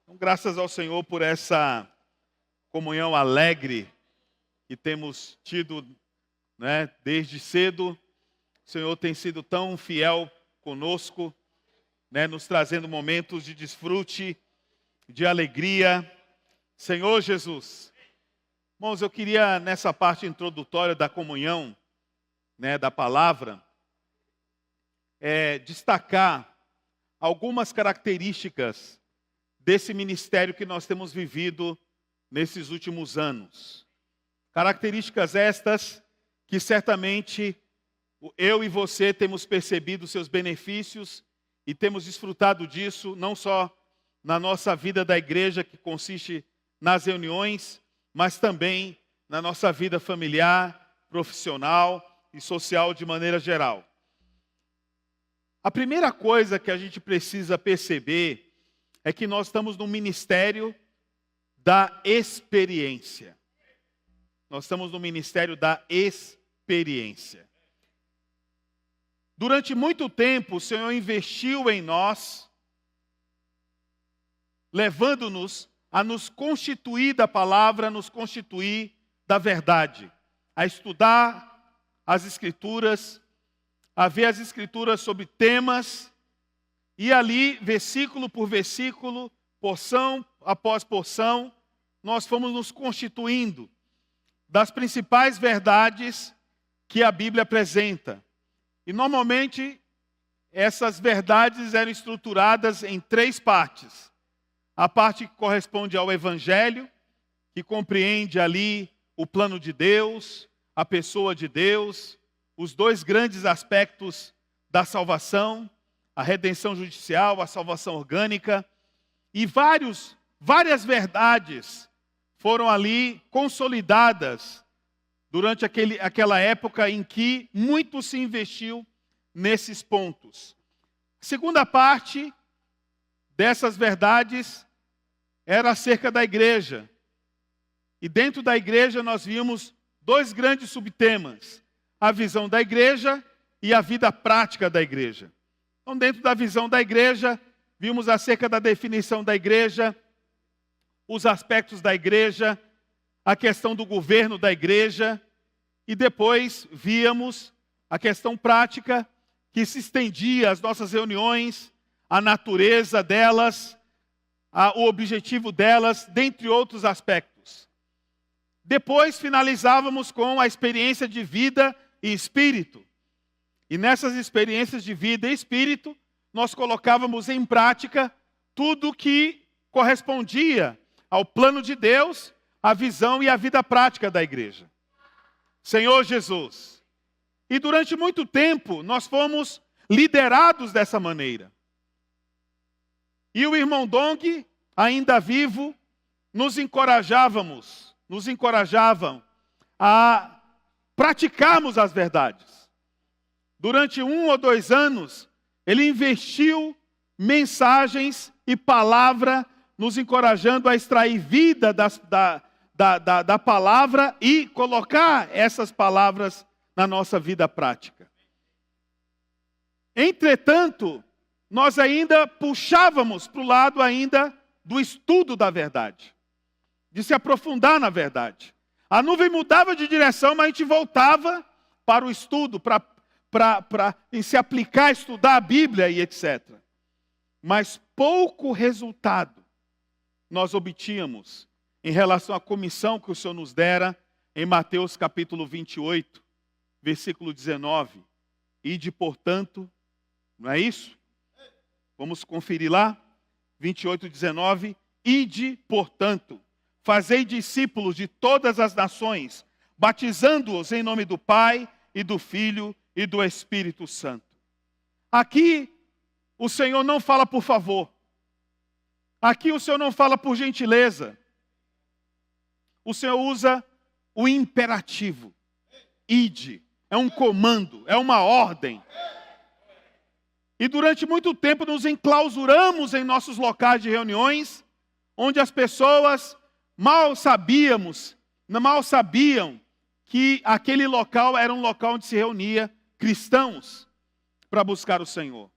Então, graças ao Senhor por essa comunhão alegre que temos tido, né, desde cedo. O Senhor tem sido tão fiel conosco, né, nos trazendo momentos de desfrute, de alegria. Senhor Jesus. Irmãos, eu queria, nessa parte introdutória da comunhão, né, da palavra, destacar algumas características desse ministério que nós temos vivido nesses últimos anos. Características estas que certamente eu e você temos percebido seus benefícios e temos desfrutado disso, não só na nossa vida da igreja, que consiste nas reuniões, mas também na nossa vida familiar, profissional e social de maneira geral. A primeira coisa que a gente precisa perceber é que nós estamos no ministério da experiência. Nós estamos no ministério da experiência. Durante muito tempo, o Senhor investiu em nós, levando-nos a nos constituir da palavra, nos constituir da verdade, a estudar as Escrituras, a ver as Escrituras sobre temas, e ali, versículo por versículo, porção após porção, nós fomos nos constituindo das principais verdades que a Bíblia apresenta. E normalmente, essas verdades eram estruturadas em 3 partes. A parte que corresponde ao Evangelho, que compreende ali o plano de Deus, a pessoa de Deus, os 2 grandes aspectos da salvação, a redenção judicial, a salvação orgânica, e várias verdades foram ali consolidadas durante aquela época em que muito se investiu nesses pontos. A segunda parte dessas verdades era acerca da igreja. E dentro da igreja nós vimos 2 grandes subtemas: a visão da igreja e a vida prática da igreja. Então, dentro da visão da igreja, vimos acerca da definição da igreja, os aspectos da igreja, a questão do governo da igreja, e depois víamos a questão prática que se estendia às nossas reuniões, a natureza delas, o objetivo delas, dentre outros aspectos. Depois finalizávamos com a experiência de vida e espírito. E nessas experiências de vida e espírito, nós colocávamos em prática tudo que correspondia ao plano de Deus, a visão e a vida prática da igreja. Senhor Jesus. E durante muito tempo, nós fomos liderados dessa maneira. E o irmão Dong, ainda vivo, nos encorajavam a praticarmos as verdades. Durante 1 ou 2 anos, ele investiu mensagens e palavra, nos encorajando a extrair vida da palavra e colocar essas palavras na nossa vida prática. Entretanto, nós ainda puxávamos para o lado ainda do estudo da verdade, de se aprofundar na verdade. A nuvem mudava de direção, mas a gente voltava para o estudo, para se aplicar, estudar a Bíblia e etc. Mas pouco resultado nós obtínhamos em relação à comissão que o Senhor nos dera em Mateus capítulo 28, versículo 19. Ide, portanto, não é isso? Vamos conferir lá, 28, 19. Ide, portanto, fazei discípulos de todas as nações, batizando-os em nome do Pai e do Filho e do Espírito Santo. Aqui, o Senhor não fala por favor. Aqui o Senhor não fala por gentileza. O Senhor usa o imperativo. Ide. É um comando, é uma ordem. E durante muito tempo nos enclausuramos em nossos locais de reuniões, onde as pessoas mal sabiam que aquele local era um local onde se reunia cristãos para buscar o Senhor.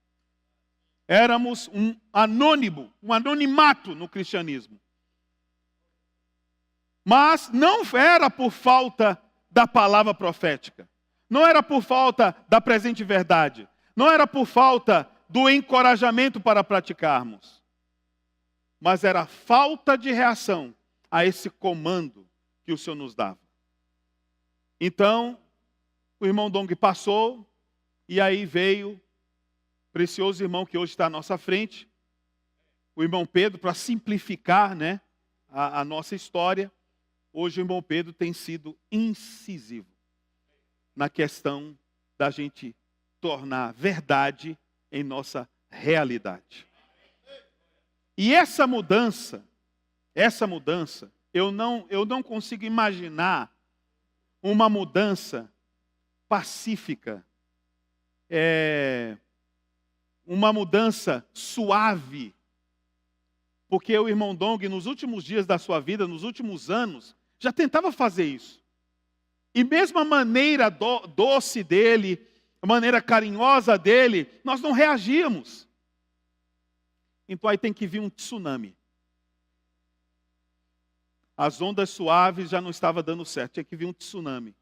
Éramos um anonimato no cristianismo. Mas não era por falta da palavra profética. Não era por falta da presente verdade. Não era por falta do encorajamento para praticarmos. Mas era falta de reação a esse comando que o Senhor nos dava. Então, o irmão Dong passou, e aí veio o precioso irmão que hoje está à nossa frente, o irmão Pedro, para simplificar, né, a nossa história. Hoje o irmão Pedro tem sido incisivo na questão da gente tornar verdade em nossa realidade. E essa mudança, eu não consigo imaginar uma mudança pacífica, uma mudança suave, porque o irmão Dong, nos últimos dias da sua vida, nos últimos anos, já tentava fazer isso. E mesmo a maneira doce dele, a maneira carinhosa dele, nós não reagíamos. Então aí tem que vir um tsunami. As ondas suaves já não estavam dando certo, tinha que vir um tsunami.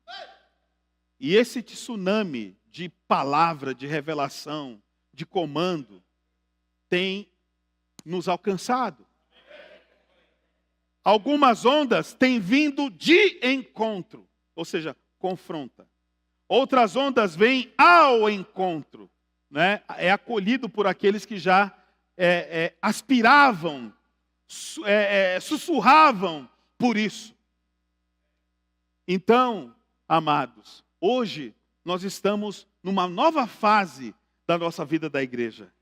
E esse tsunami de palavra, de revelação, de comando, tem nos alcançado. Algumas ondas têm vindo de encontro, ou seja, confronta. Outras ondas vêm ao encontro, né? É acolhido por aqueles que já aspiravam, sussurravam por isso. Então, amados, hoje nós estamos numa nova fase da nossa vida da igreja.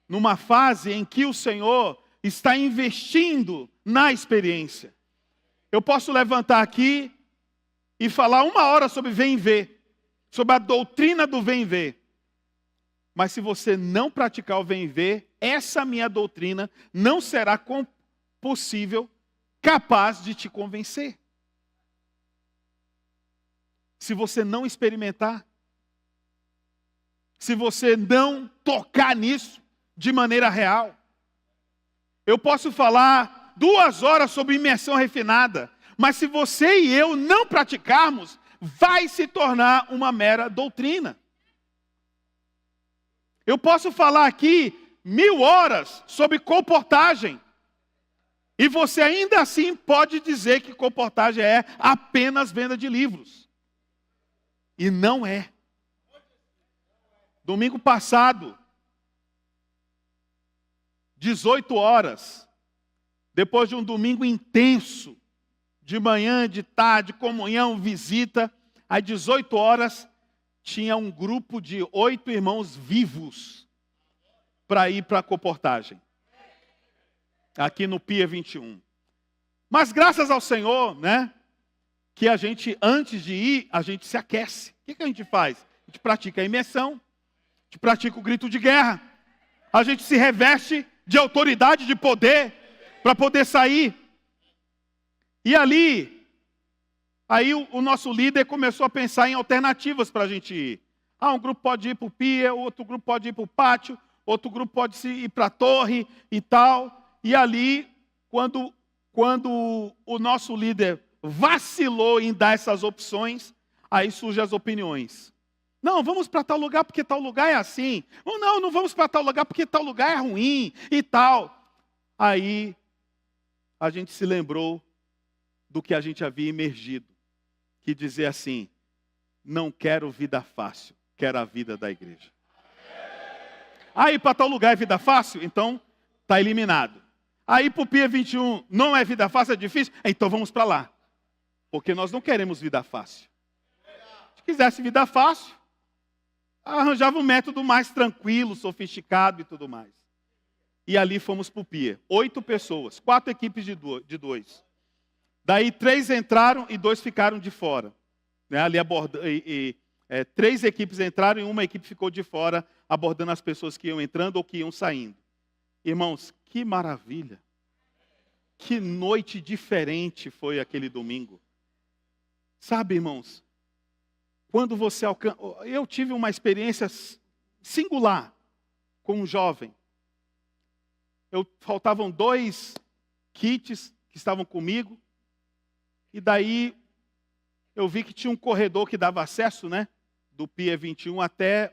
Numa fase em que o Senhor está investindo na experiência. Eu posso levantar aqui e falar 1 hora sobre vem ver, sobre a doutrina do vem ver. Mas se você não praticar o vem ver, essa minha doutrina não será possível, capaz de te convencer. Se você não experimentar, se você não tocar nisso de maneira real. Eu posso falar 2 horas sobre imersão refinada, mas se você e eu não praticarmos, vai se tornar uma mera doutrina. Eu posso falar aqui 1000 horas sobre comportagem, e você ainda assim pode dizer que comportagem é apenas venda de livros. E não é. Domingo passado, 18 horas, depois de um domingo intenso, de manhã, de tarde, comunhão, visita, às 18 horas, tinha um grupo de 8 irmãos vivos para ir para a comportagem, aqui no Pia 21. Mas graças ao Senhor, né, que a gente, antes de ir, a gente se aquece. O que a gente faz? A gente pratica a imersão, a gente pratica o grito de guerra, a gente se reveste de autoridade, de poder, para poder sair. E ali, aí o nosso líder começou a pensar em alternativas para a gente ir. Um grupo pode ir para o Pia, outro grupo pode ir para o pátio, outro grupo pode ir para a torre e tal. E ali, quando o nosso líder vacilou em dar essas opções, aí surgem as opiniões. Não, vamos para tal lugar porque tal lugar é assim. Ou não vamos para tal lugar porque tal lugar é ruim e tal. Aí a gente se lembrou do que a gente havia imergido, que dizia assim: não quero vida fácil, quero a vida da igreja. Aí para tal lugar é vida fácil? Então está eliminado. Aí para o Pia 21 não é vida fácil, é difícil? Então vamos para lá. Porque nós não queremos vida fácil. Se quisesse vida fácil, arranjava um método mais tranquilo, sofisticado e tudo mais. E ali fomos para o Pia. 8 pessoas, 4 equipes de 2. Daí 3 entraram e 2 ficaram de fora. Né? Ali 3 equipes entraram e 1 equipe ficou de fora, abordando as pessoas que iam entrando ou que iam saindo. Irmãos, que maravilha. Que noite diferente foi aquele domingo. Sabe, irmãos, quando você alcança... Eu tive uma experiência singular com um jovem. faltavam 2 kits que estavam comigo. E daí eu vi que tinha um corredor que dava acesso, né? Do Pier 21 até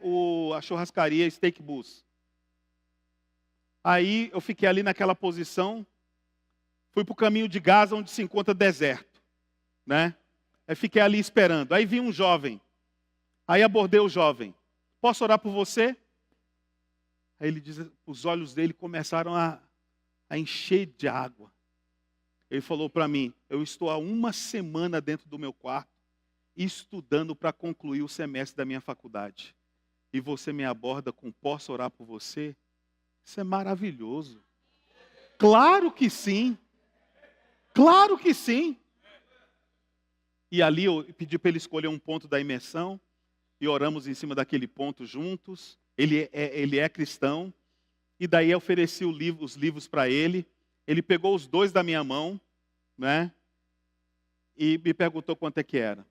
a churrascaria Steak Bus. Aí eu fiquei ali naquela posição, fui para o caminho de Gaza, onde se encontra deserto, né? Aí fiquei ali esperando. Aí vi um jovem. Aí abordei o jovem. Posso orar por você? Aí ele diz, os olhos dele começaram a encher de água. Ele falou para mim, eu estou há 1 semana dentro do meu quarto, estudando para concluir o semestre da minha faculdade. E você me aborda com, posso orar por você? Isso é maravilhoso. Claro que sim. Claro que sim. E ali eu pedi para ele escolher um ponto da imersão. E oramos em cima daquele ponto juntos. Ele é cristão. E daí eu ofereci os livros para ele. Ele pegou os 2 da minha mão, né? E me perguntou quanto é que era.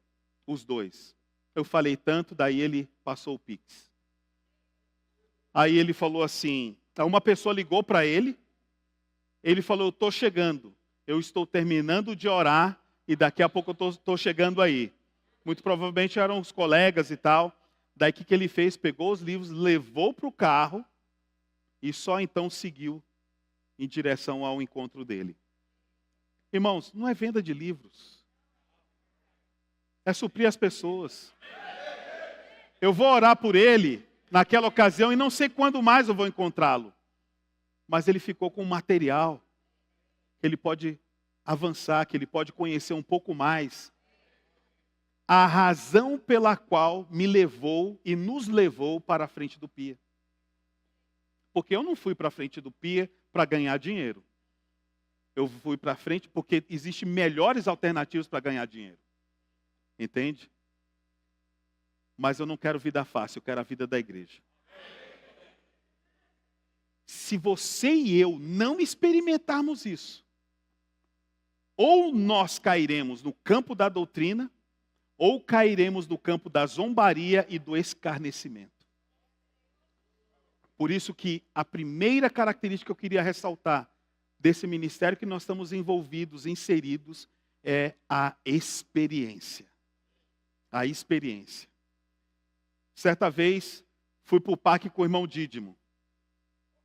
Os 2. Eu falei tanto, daí ele passou o Pix. Aí ele falou assim, uma pessoa ligou para ele. Ele falou, eu estou chegando. Eu estou terminando de orar e daqui a pouco eu estou chegando aí. Muito provavelmente eram os colegas e tal. Daí o que ele fez? Pegou os livros, levou para o carro e só então seguiu em direção ao encontro dele. Irmãos, não é venda de livros. É suprir as pessoas. Eu vou orar por ele naquela ocasião e não sei quando mais eu vou encontrá-lo. Mas ele ficou com um material que ele pode avançar, que ele pode conhecer um pouco mais. A razão pela qual me levou e nos levou para a frente do Pier. Porque eu não fui para a frente do Pier para ganhar dinheiro. Eu fui para a frente porque existem melhores alternativas para ganhar dinheiro. Entende? Mas eu não quero vida fácil, eu quero a vida da igreja. Se você e eu não experimentarmos isso, ou nós cairemos no campo da doutrina, ou cairemos no campo da zombaria e do escarnecimento. Por isso que a primeira característica que eu queria ressaltar desse ministério que nós estamos envolvidos, inseridos, é a experiência. A experiência. Certa vez, fui para o parque com o irmão Dídimo.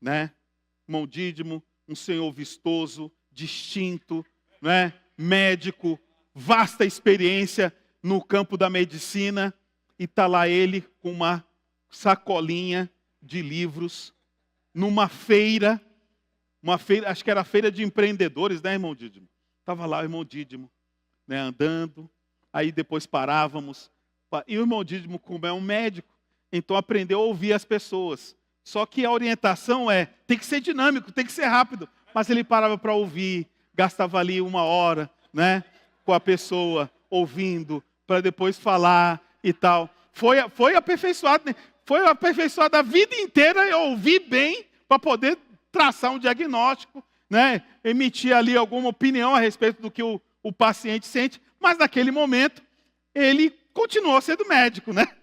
Né? Irmão Dídimo, um senhor vistoso, distinto, né? Médico, vasta experiência no campo da medicina. E está lá ele com uma sacolinha de livros, numa feira, acho que era a feira de empreendedores, né, irmão Dídimo? Estava lá o irmão Dídimo, né, andando, aí depois parávamos. E o irmão Dídimo, como é um médico, então aprendeu a ouvir as pessoas. Só que a orientação tem que ser dinâmico, tem que ser rápido. Mas ele parava para ouvir, gastava ali 1 hora, né, com a pessoa, ouvindo, para depois falar e tal. Foi aperfeiçoado, né? Foi aperfeiçoado a vida inteira eu ouvir bem para poder traçar um diagnóstico, né, emitir ali alguma opinião a respeito do que o paciente sente. Mas naquele momento, ele continuou sendo médico, né?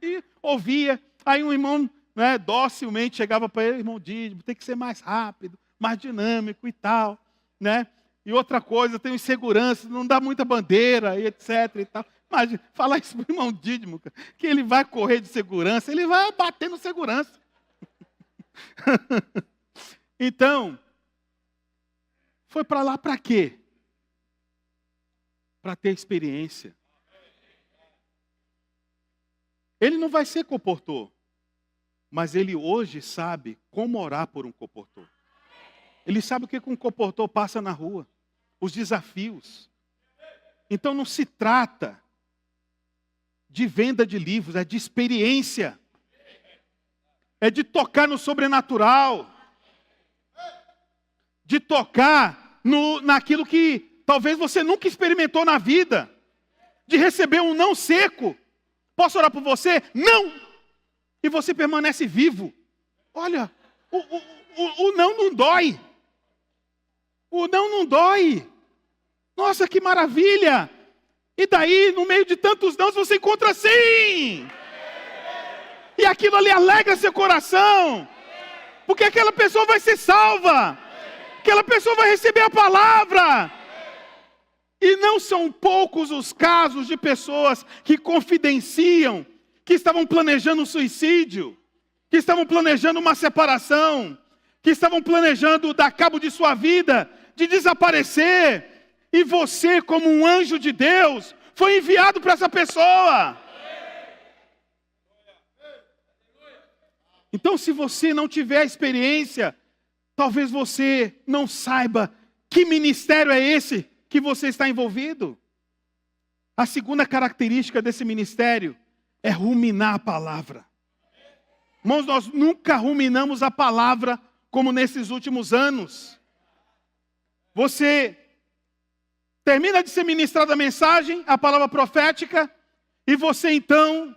E ouvia. Aí um irmão, né, docilmente chegava para ele, irmão Dídimo, tem que ser mais rápido, mais dinâmico e tal, né? E outra coisa, tem insegurança, não dá muita bandeira, e etc e tal. Imagina, falar isso para o irmão Dídimo, que ele vai correr de segurança, ele vai bater no segurança. Então, foi para lá para quê? Para ter experiência. Ele não vai ser comportor, mas ele hoje sabe como orar por um comportor. Ele sabe o que um comportor passa na rua, os desafios. Então não se trata de venda de livros, é de experiência. É de tocar no sobrenatural. De tocar naquilo que talvez você nunca experimentou na vida. De receber um não seco. Posso orar por você? Não! E você permanece vivo. Olha, o não dói. O não dói. Nossa, que maravilha! E daí, no meio de tantos nãos, você encontra sim! E aquilo ali alegra seu coração. Porque aquela pessoa vai ser salva. aquela pessoa vai receber a palavra. E não são poucos os casos de pessoas que confidenciam, que estavam planejando um suicídio, que estavam planejando uma separação, que estavam planejando dar cabo de sua vida, de desaparecer. E você, como um anjo de Deus, foi enviado para essa pessoa. Então, se você não tiver experiência, talvez você não saiba que ministério é esse que você está envolvido. A segunda característica desse ministério é ruminar a palavra. Irmãos, nós nunca ruminamos a palavra como nesses últimos anos. Você termina de ser ministrada a mensagem, a palavra profética, e você então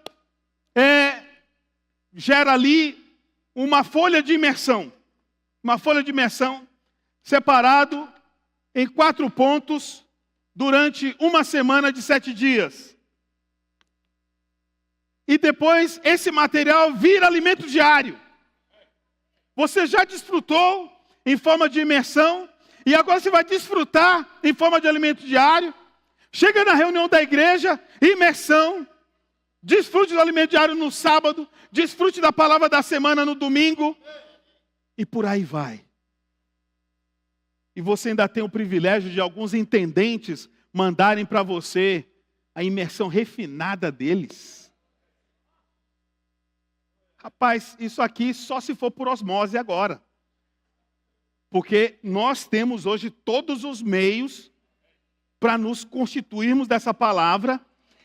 gera ali uma folha de imersão. Uma folha de imersão separado em 4 pontos durante uma semana de 7 dias. E depois esse material vira alimento diário. Você já desfrutou em forma de imersão e agora você vai desfrutar em forma de alimento diário. Chega na reunião da igreja, imersão. Desfrute do alimento diário no sábado, desfrute da palavra da semana no domingo. E por aí vai. E você ainda tem o privilégio de alguns intendentes mandarem para você a imersão refinada deles. Rapaz, isso aqui só se for por osmose agora. Porque nós temos hoje todos os meios para nos constituirmos dessa palavra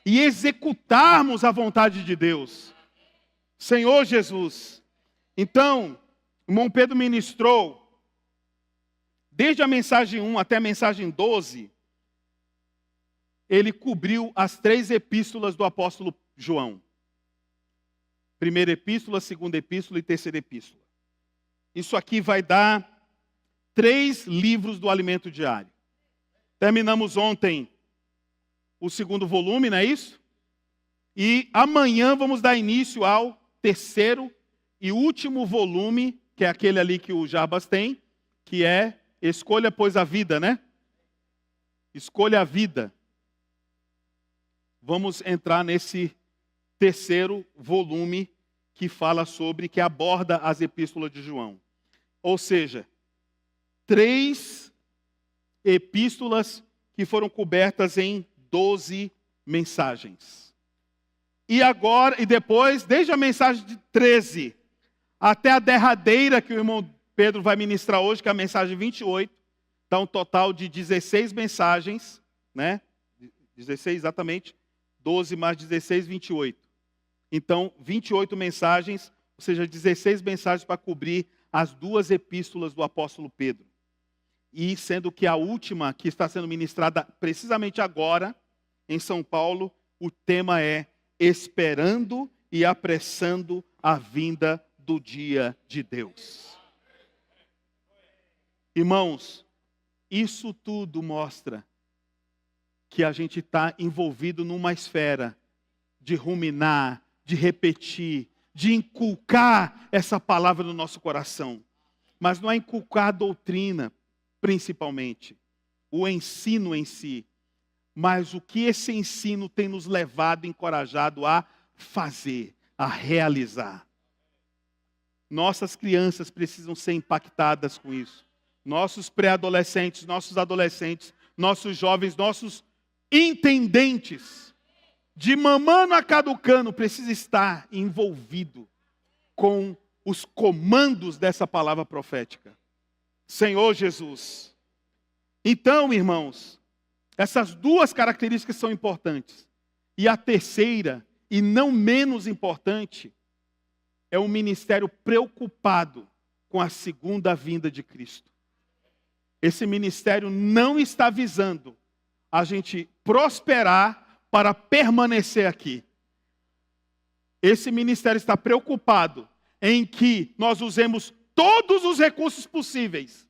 e executarmos a vontade de Deus. Senhor Jesus. Então, o irmão Pedro ministrou, desde a mensagem 1 até a mensagem 12, ele cobriu as 3 epístolas do apóstolo João. Primeira epístola, segunda epístola e terceira epístola. Isso aqui vai dar 3 livros do alimento diário. Terminamos ontem o 2º volume, não é isso? E amanhã vamos dar início ao 3º e último volume, que é aquele ali que o Jarbas tem, que é Escolha, pois, a vida, né? Escolha a vida. Vamos entrar nesse 3º volume que fala sobre, que aborda as epístolas de João. Ou seja, 3 epístolas que foram cobertas em 12 mensagens. E agora, e depois, desde a mensagem de 13 até a derradeira que o irmão Pedro vai ministrar hoje, que é a mensagem 28, dá um total de 16 mensagens, né? 16 exatamente, 12 mais 16, 28. Então, 28 mensagens, ou seja, 16 mensagens para cobrir as 2 epístolas do apóstolo Pedro. E sendo que a última que está sendo ministrada precisamente agora, em São Paulo, o tema é Esperando e Apressando a Vinda do Dia de Deus. Irmãos, isso tudo mostra que a gente está envolvido numa esfera de ruminar, de repetir, de inculcar essa palavra no nosso coração. Mas não é inculcar a doutrina, principalmente, o ensino em si, mas o que esse ensino tem nos levado, encorajado a fazer, a realizar. Nossas crianças precisam ser impactadas com isso. Nossos pré-adolescentes, nossos adolescentes, nossos jovens, nossos intendentes, de mamano a caducano, precisa estar envolvido com os comandos dessa palavra profética. Senhor Jesus. Então, irmãos, essas 2 características são importantes. E a terceira, e não menos importante, é um ministério preocupado com a segunda vinda de Cristo. Esse ministério não está visando a gente prosperar para permanecer aqui. Esse ministério está preocupado em que nós usemos todos os recursos possíveis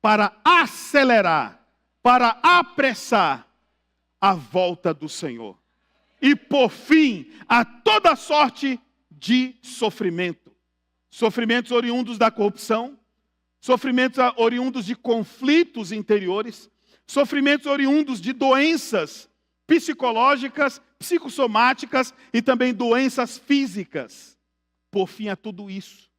para acelerar, para apressar a volta do Senhor. E por fim, a toda sorte de sofrimento. Sofrimentos oriundos da corrupção, sofrimentos oriundos de conflitos interiores, sofrimentos oriundos de doenças psicológicas, psicossomáticas e também doenças físicas. Por fim a tudo isso,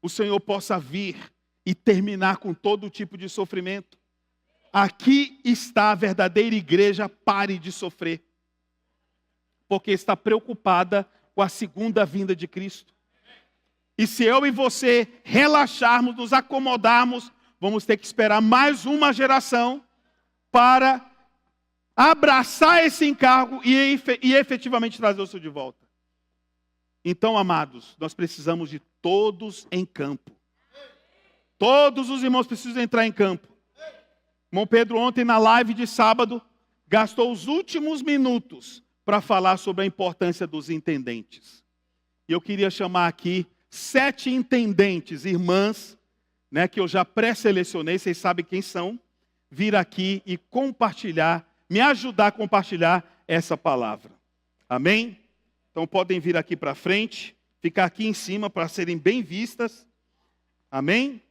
o Senhor possa vir e terminar com todo tipo de sofrimento. Aqui está a verdadeira igreja. Pare de sofrer, porque está preocupada com a segunda vinda de Cristo. E se eu e você relaxarmos, nos acomodarmos, vamos ter que esperar mais uma geração para abraçar esse encargo e efetivamente trazer o Senhor de volta. Então, amados, nós precisamos de todos em campo. Todos os irmãos precisam entrar em campo. Irmão Pedro, ontem na live de sábado, gastou os últimos minutos para falar sobre a importância dos intendentes. E eu queria chamar aqui 7 intendentes, irmãs, né, que eu já pré-selecionei, vocês sabem quem são, vir aqui e compartilhar, me ajudar a compartilhar essa palavra. Amém? Então podem vir aqui para frente, ficar aqui em cima para serem bem vistas. Amém?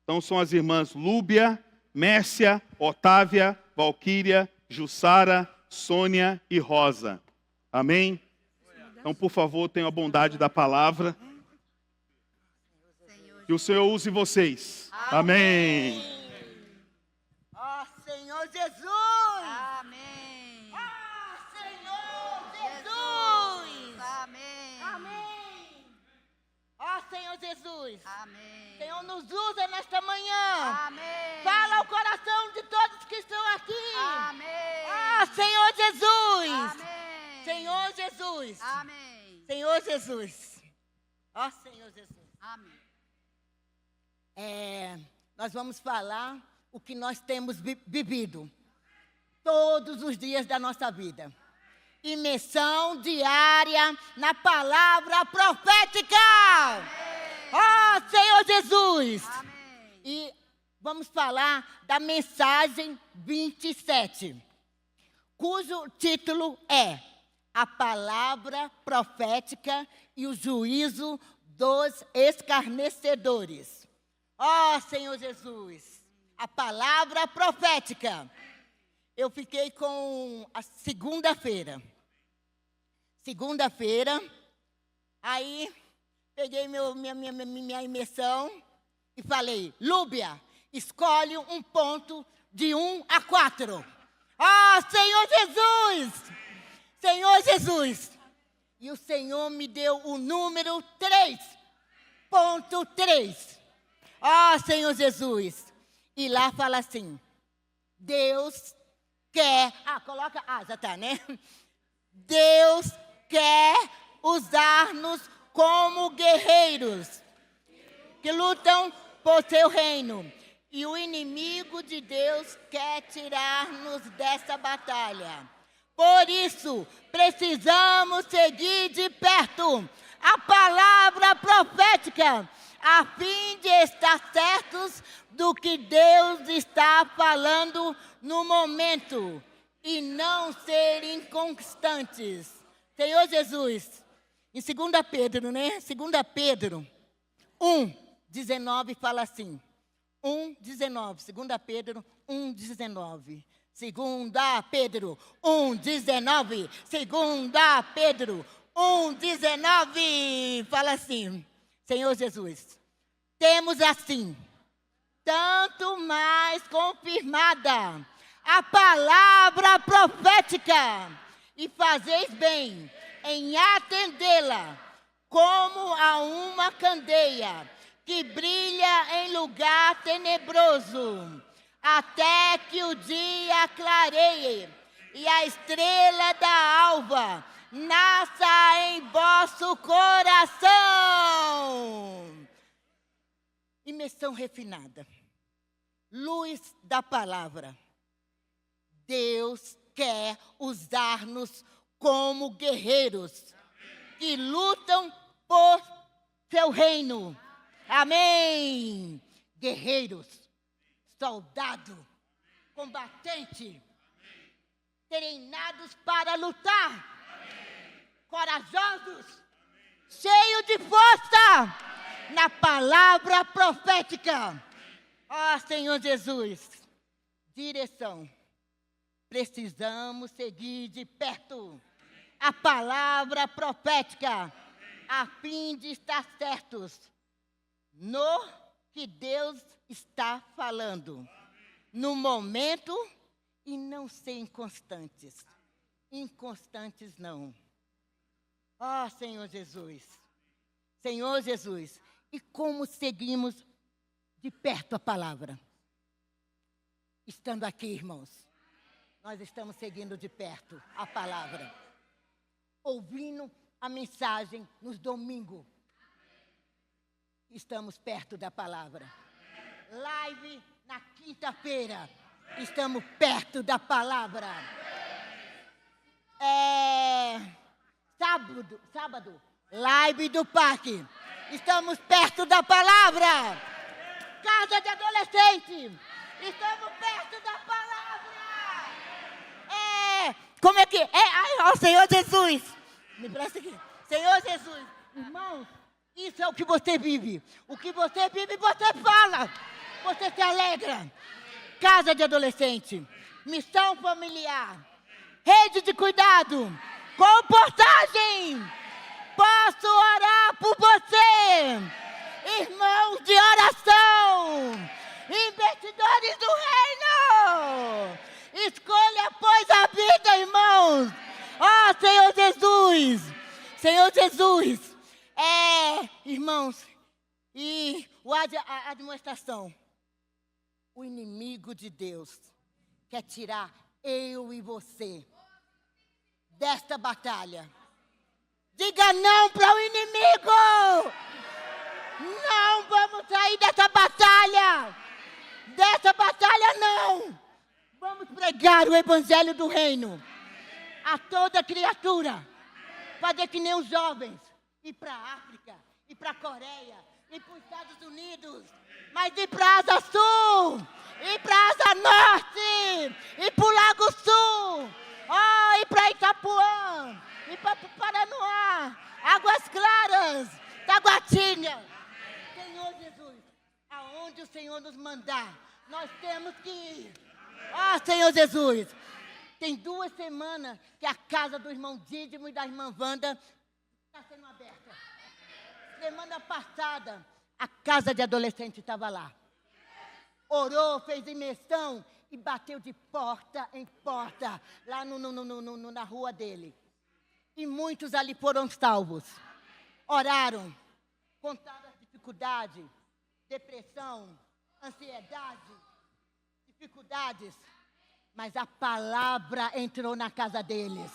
Então são as irmãs Lúbia, Mércia, Otávia, Valquíria, Jussara, Sônia e Rosa. Amém? Então, por favor, tenham a bondade da palavra. Que o Senhor use vocês. Amém. Ó Senhor Jesus. Amém. Ó Senhor Jesus. Amém. Amém. Ó Senhor Jesus. Amém. Senhor, nos usa nesta manhã. Amém. Fala ao coração de todos que estão aqui. Amém. Ó Senhor Jesus. Amém. Senhor Jesus. Amém. Senhor Jesus. Ó Senhor Jesus. Amém. Nós vamos falar o que nós temos vivido todos os dias da nossa vida. Imersão diária na palavra profética. Ó Senhor Jesus. Amém. E vamos falar da mensagem 27, cujo título é A Palavra Profética e o Juízo dos Escarnecedores. Ó Senhor Jesus, a palavra profética. Eu fiquei com a segunda-feira. Aí peguei minha imersão e falei: Lúbia, escolhe um ponto de 1 a 4. Ó Senhor Jesus! Senhor Jesus! E o Senhor me deu o número 3.3. Ó Senhor Jesus! E lá fala assim: Deus quer... coloca... já tá, né? Deus quer usar-nos como guerreiros que lutam por seu reino. E o inimigo de Deus quer tirar-nos dessa batalha. Por isso, precisamos seguir de perto a palavra profética, a fim de estar certos do que Deus está falando no momento e não ser inconstantes. Senhor Jesus, em 2 Pedro, né? 2 Pedro 1:19 fala assim. 1:19, 2 Pedro 1:19. 2 Pedro 1:19. 2 Pedro 1:19 fala assim: Senhor Jesus, temos assim, tanto mais confirmada a palavra profética, e fazeis bem em atendê-la, como a uma candeia que brilha em lugar tenebroso, até que o dia clareie e a estrela da alva nasça em vosso coração. Imersão refinada. Luz da palavra. Deus quer usar-nos como guerreiros que lutam por seu reino. Amém. Guerreiros, soldado, combatente, treinados para lutar, corajosos, cheio de força na palavra profética. Ó Senhor Jesus, direção. Precisamos seguir de perto a palavra profética, a fim de estar certos no que Deus está falando, no momento, e não ser inconstantes. Inconstantes não. Ó Senhor Jesus, Senhor Jesus, e como seguimos de perto a palavra? Estando aqui, irmãos, nós estamos seguindo de perto a palavra, ouvindo a mensagem nos domingos. Estamos perto da palavra. Live na quinta-feira, estamos perto da palavra. Sábado, live do parque, estamos perto da palavra. Casa de adolescente, estamos perto da palavra. Como é que é? Ai, ó Senhor Jesus, me presta aqui. Senhor Jesus, irmãos, isso é o que você vive. O que você vive, você fala. Você se alegra. Casa de adolescente, missão familiar, rede de cuidado, comportagem. Posso orar por você. Irmãos de oração, investidores do reino. Escolha, pois, a vida, irmãos. Ó Senhor Jesus. Senhor Jesus. Irmãos, e a administração. O inimigo de Deus quer tirar eu e você desta batalha. Diga não para o inimigo. Não vamos sair dessa batalha. Dessa batalha não. Vamos pregar o evangelho do reino a toda criatura. Fazer que nem os jovens. Ir para a África, ir para a Coreia, ir para os Estados Unidos. Mas ir para a Asa Sul, ir para a Asa Norte, ir para o Lago Sul, ir para Itapuã, ir para o Paranoá, Águas Claras, Taguatinga. Senhor Jesus, aonde o Senhor nos mandar, nós temos que ir. Senhor Jesus, tem 2 semanas que a casa do irmão Dídimo e da irmã Wanda está sendo aberta. Semana passada, a casa de adolescente estava lá. Orou, fez imersão e bateu de porta em porta, lá na rua dele. E muitos ali foram salvos. Oraram, contaram as dificuldades, depressão, ansiedade, dificuldades. Mas a palavra entrou na casa deles.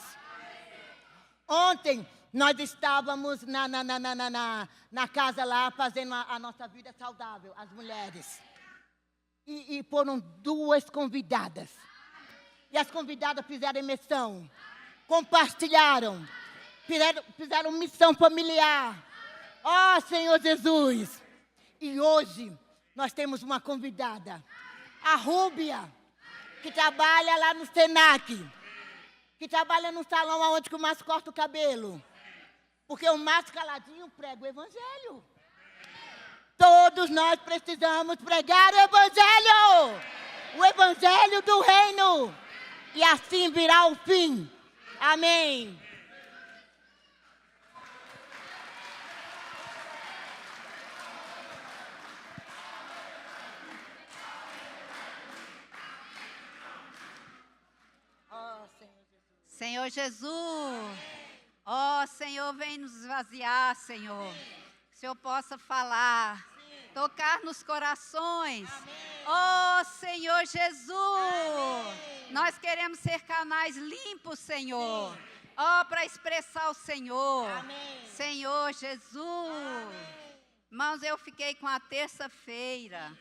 Ontem, nós estávamos na casa lá, fazendo a nossa vida saudável, as mulheres. E foram 2 convidadas. E as convidadas fizeram imersão, compartilharam, fizeram missão familiar. Ó Senhor Jesus! E hoje, nós temos uma convidada, a Rúbia, que trabalha lá no Senac, que trabalha no salão onde o Márcio corta o cabelo. Porque o Márcio caladinho prega o evangelho. Todos nós precisamos pregar o evangelho do reino. E assim virá o fim. Amém. Senhor Jesus, ó Senhor, vem nos esvaziar, Senhor. Que o Senhor possa falar, tocar nos corações. Ó Senhor Jesus, nós queremos ser canais limpos, Senhor. Ó, para expressar o Senhor. Senhor Jesus. Irmãos, eu fiquei com a terça-feira.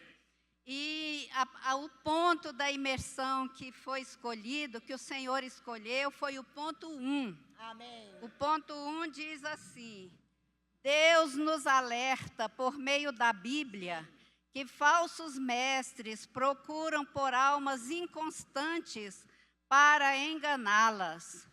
E o ponto da imersão que foi escolhido, que o Senhor escolheu, foi o ponto 1. Amém. O ponto 1 diz assim: Deus nos alerta por meio da Bíblia que falsos mestres procuram por almas inconstantes para enganá-las.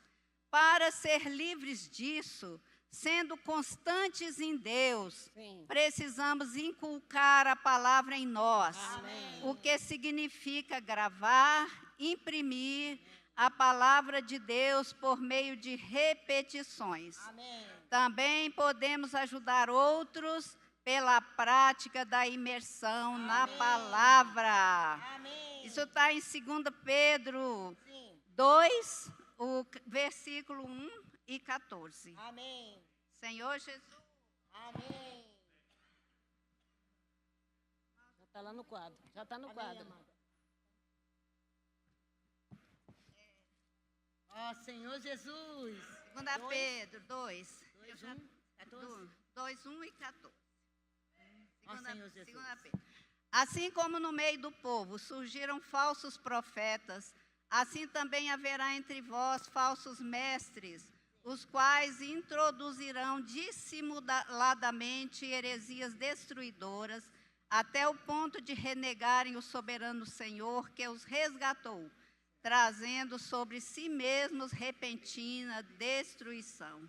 Para ser livres disso, sendo constantes em Deus, Sim. precisamos inculcar a palavra em nós, Amém. o que significa gravar, imprimir a palavra de Deus por meio de repetições. Amém. Também podemos ajudar outros pela prática da imersão na palavra. Amém. Isso está em 2 Pedro Sim. 2, o versículo 1 e 14. Amém. Senhor Jesus. Amém. Já está lá no quadro. Já está no Amém, quadro. amada. Ó Senhor Jesus. 2 Pedro 2. 14. 2, 1 e 14. Ó Senhor Jesus. 2 Pedro. Assim como no meio do povo surgiram falsos profetas, assim também haverá entre vós falsos mestres, os quais introduzirão dissimuladamente heresias destruidoras, até o ponto de renegarem o soberano Senhor que os resgatou, trazendo sobre si mesmos repentina destruição.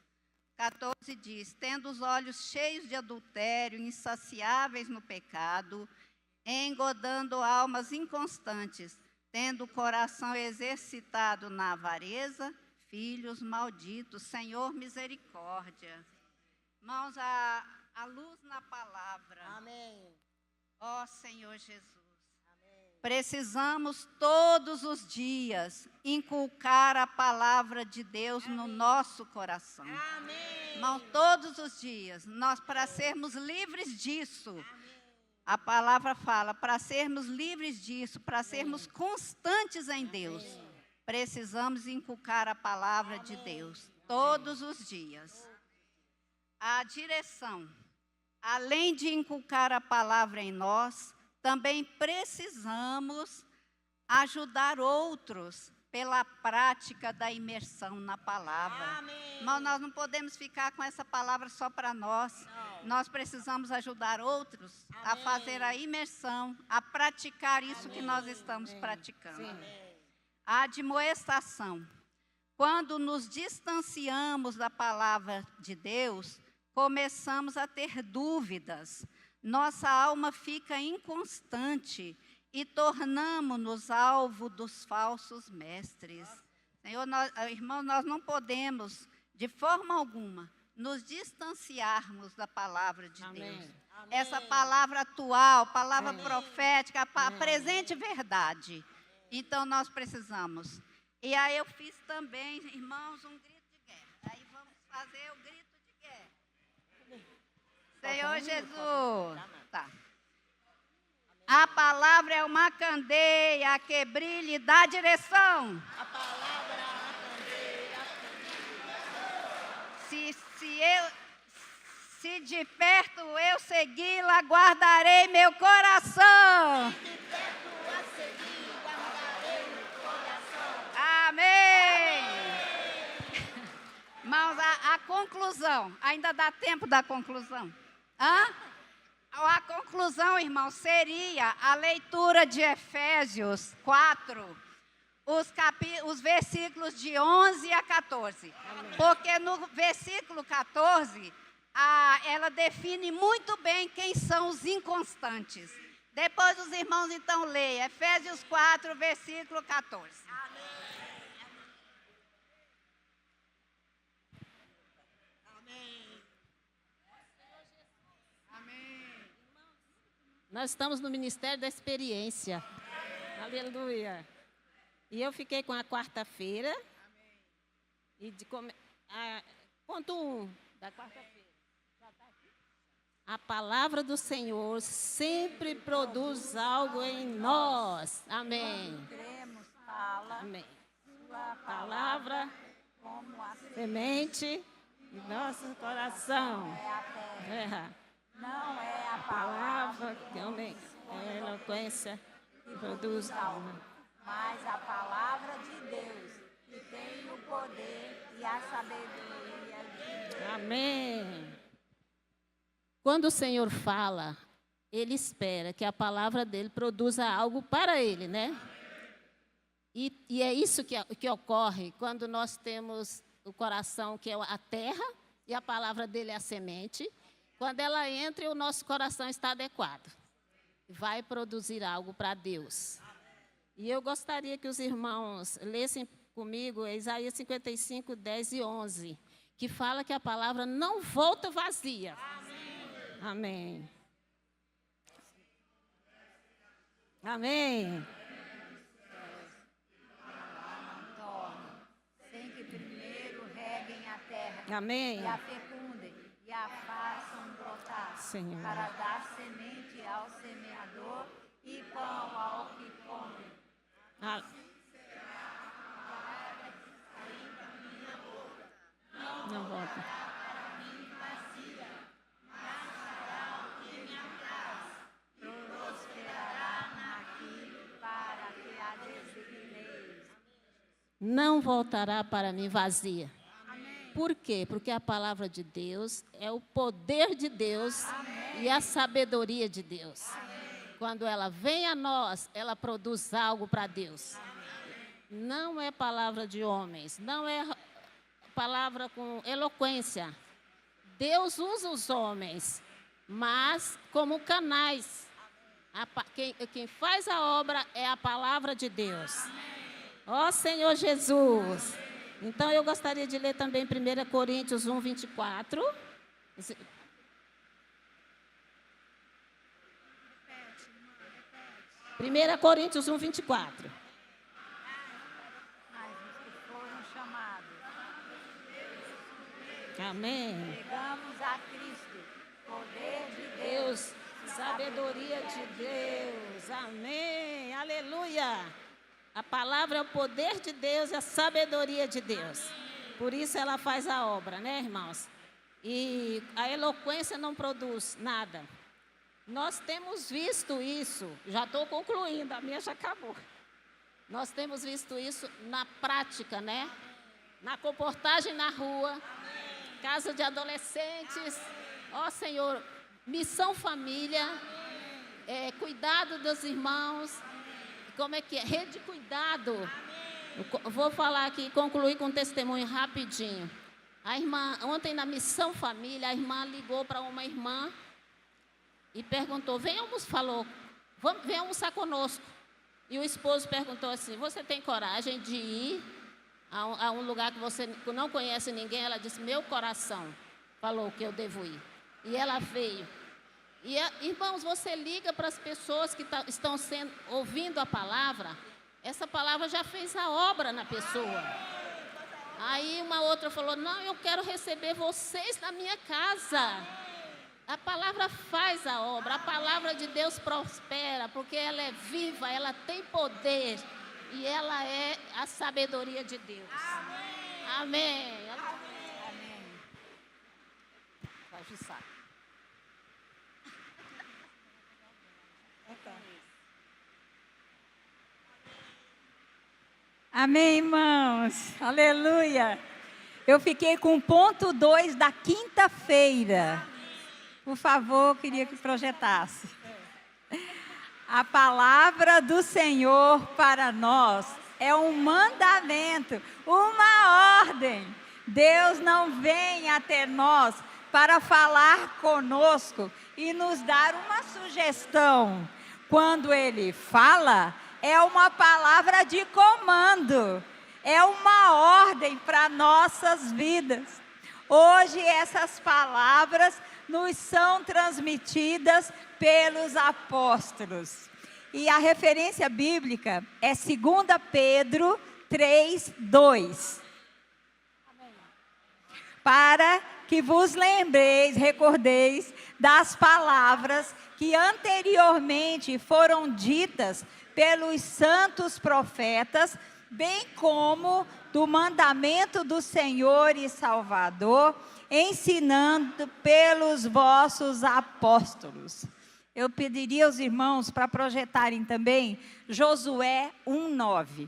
14 diz: tendo os olhos cheios de adultério, insaciáveis no pecado, engodando almas inconstantes, tendo o coração exercitado na avareza, filhos malditos. Senhor, misericórdia. Irmãos, a luz na palavra. Amém. Ó Senhor Jesus. Amém. Precisamos todos os dias inculcar a palavra de Deus no nosso coração. Amém. Irmão, todos os dias, nós para sermos livres disso, a palavra fala, para sermos livres disso, para sermos constantes em Deus, precisamos inculcar a palavra de Deus todos os dias. A direção, além de inculcar a palavra em nós, também precisamos ajudar outros pela prática da imersão na palavra. Amém. Mas nós não podemos ficar com essa palavra só para nós. Nós precisamos ajudar outros a Amém. fazer a imersão, a praticar isso que nós estamos praticando. Amém. A admoestação. Quando nos distanciamos da palavra de Deus, começamos a ter dúvidas. Nossa alma fica inconstante e tornamo-nos alvo dos falsos mestres. Senhor, irmãos, nós não podemos, de forma alguma, nos distanciarmos da palavra de Amém. Deus. Amém. Essa palavra atual, palavra profética, a presente verdade. Então, nós precisamos. E aí eu fiz também, irmãos, um grito de guerra. Aí vamos fazer o grito de guerra. Senhor Jesus. Tá. A palavra é uma candeia que brilha e dá direção. A palavra é a candeia. Se de perto eu segui-la, guardarei meu coração. De perto a seguir, guardarei o coração. Amém. Irmãos, a conclusão, ainda dá tempo da conclusão? Hã? A conclusão, irmão, seria a leitura de Efésios 4, os versículos de 11 a 14. Porque no versículo 14, ela define muito bem quem são os inconstantes. Depois os irmãos, então, leiam Efésios 4, versículo 14. Nós estamos no Ministério da Experiência. Aleluia. E eu fiquei com a quarta-feira. E ponto 1 da quarta-feira. A palavra do Senhor sempre produz algo em nós. Amém. Cremos, fala, Amém. sua Palavra, como a semente em nosso coração. terra. Não é a Palavra que amém. É eloquência que produz alma. mas a palavra de Deus, que tem o poder e a sabedoria de Deus. Amém. Quando o Senhor fala, Ele espera que a palavra dele produza algo para Ele, né? E é isso que ocorre quando nós temos o coração que é a terra e a palavra dele é a semente. Quando ela entra e o nosso coração está adequado, vai produzir algo para Deus. E eu gostaria que os irmãos lessem comigo Isaías 55, 10 e 11, que fala que a palavra não volta vazia. Amém. Amém. Sem que primeiro reguem a terra. Amém. E a fecundem e a façam brotar. Senhor. Para dar semente ao semeador e pão ao que come. Ah. Não volta. Prosperará naquilo para que a designeis. Não voltará para mim vazia. Por quê? Porque a palavra de Deus é o poder de Deus e a sabedoria de Deus. Quando ela vem a nós, ela produz algo para Deus. Não é palavra de homens, não é palavra com eloquência. Deus usa os homens, mas como canais. Quem faz a obra é a palavra de Deus. Ó Senhor Jesus. Então, eu gostaria de ler também 1 Coríntios 1, 24. 1 Coríntios 1, 24. Mas os que foram chamados, Amém. pegamos a Cristo, poder de Deus, sabedoria de Deus. Amém. Aleluia. A palavra é o poder de Deus e a sabedoria de Deus. Por isso ela faz a obra, né, irmãos? E a eloquência não produz nada. Nós temos visto isso, já estou concluindo, a minha já acabou. Nós temos visto isso na prática, né? Na comportagem na rua, casa de adolescentes. Ó Senhor, missão família, cuidado dos irmãos. Como é que é? Rede de cuidado. Vou falar aqui, concluir com um testemunho rapidinho. A irmã, ontem na missão família, a irmã ligou para uma irmã e perguntou, vem almoçar conosco. E o esposo perguntou assim, você tem coragem de ir a um lugar que você não conhece ninguém? Ela disse, meu coração falou que eu devo ir. E ela veio. E, irmãos, você liga para as pessoas que estão ouvindo a palavra, essa palavra já fez a obra na pessoa. Aí uma outra falou, não, eu quero receber vocês na minha casa. A palavra faz a obra, a palavra de Deus prospera, porque ela é viva, ela tem poder e ela é a sabedoria de Deus. Amém. Amém. Amém. Vai jussar. Amém, irmãos. Aleluia. Eu fiquei com o ponto 2 da quinta-feira. Por favor, eu queria que projetasse. A palavra do Senhor para nós é um mandamento, uma ordem. Deus não vem até nós para falar conosco e nos dar uma sugestão. Quando Ele fala, é uma palavra de comando, é uma ordem para nossas vidas. Hoje essas palavras nos são transmitidas pelos apóstolos. E a referência bíblica é 2 Pedro 3, 2. Para que vos recordeis das palavras que anteriormente foram ditas pelos santos profetas, bem como do mandamento do Senhor e Salvador, ensinando pelos vossos apóstolos. Eu pediria aos irmãos para projetarem também Josué 1:9.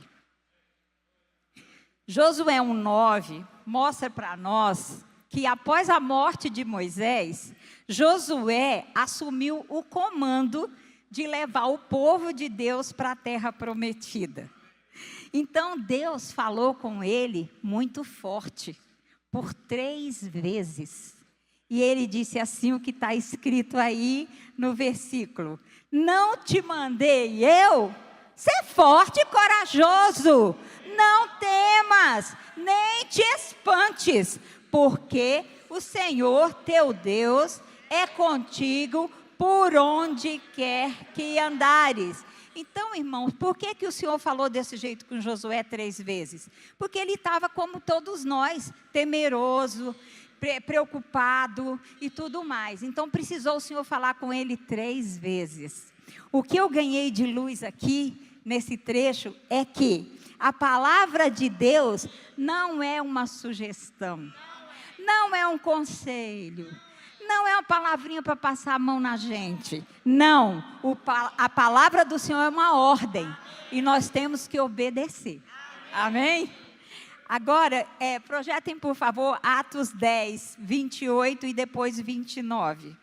Josué 1:9 mostra para nós que após a morte de Moisés, Josué assumiu o comando de levar o povo de Deus para a terra prometida. Então Deus falou com ele muito forte, por 3 vezes. E ele disse assim, o que está escrito aí no versículo: não te mandei eu? Ser forte e corajoso, não temas, nem te espantes, porque o Senhor teu Deus é contigo por onde quer que andares. Então, irmãos, por que o Senhor falou desse jeito com Josué 3 vezes? Porque ele estava como todos nós, temeroso, preocupado e tudo mais. Então, precisou o Senhor falar com ele 3 vezes. O que eu ganhei de luz aqui, nesse trecho, é que a palavra de Deus não é uma sugestão, não é um conselho, não é uma palavrinha para passar a mão na gente. Não, a palavra do Senhor é uma ordem e nós temos que obedecer. Amém? Agora, projetem, por favor, Atos 10, 28 e depois 29.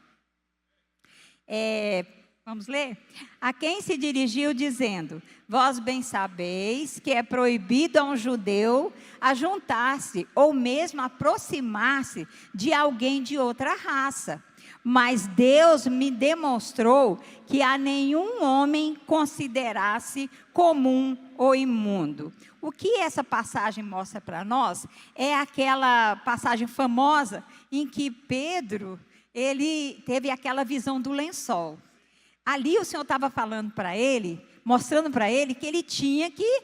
Vamos ler? A quem se dirigiu dizendo: vós bem sabeis que é proibido a um judeu ajuntar-se ou mesmo aproximar-se de alguém de outra raça. Mas Deus me demonstrou que a nenhum homem considerasse comum ou imundo. O que essa passagem mostra para nós é aquela passagem famosa em que Pedro, ele teve aquela visão do lençol. Ali o Senhor estava falando para ele, mostrando para ele que ele tinha que